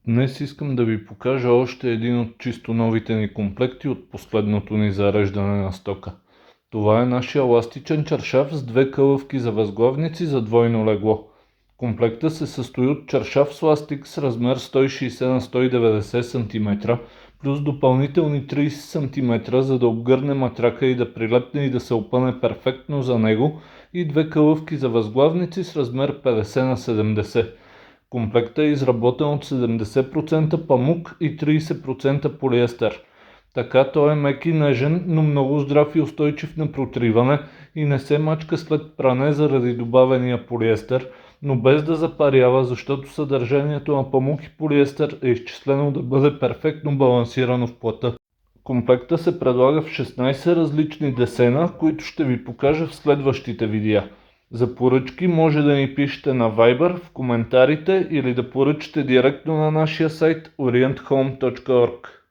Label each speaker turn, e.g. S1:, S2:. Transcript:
S1: Днес искам да ви покажа още един от чисто новите ни комплекти от последното ни зареждане на стока. Това е нашия еластичен чаршаф с две кълъвки за възглавници за двойно легло. Комплекта се състои от чаршаф с ластик с размер 160 на 190 см, плюс допълнителни 30 см, за да обгърне матрака и да прилепне и да се опъне перфектно за него, и две кълъвки за възглавници с размер 50 на 70. Комплектът е изработен от 70% памук и 30% полиестер. Така той е мек и нежен, но много здрав и устойчив на протриване и не се мачка след пране заради добавения полиестер, но без да запарява, защото съдържанието на памук и полиестер е изчислено да бъде перфектно балансирано в плътта. Комплектът се предлага в 16 различни десена, които ще ви покажа в следващите видеа. За поръчки може да ни пишете на Viber в коментарите или да поръчате директно на нашия сайт orienthome.org.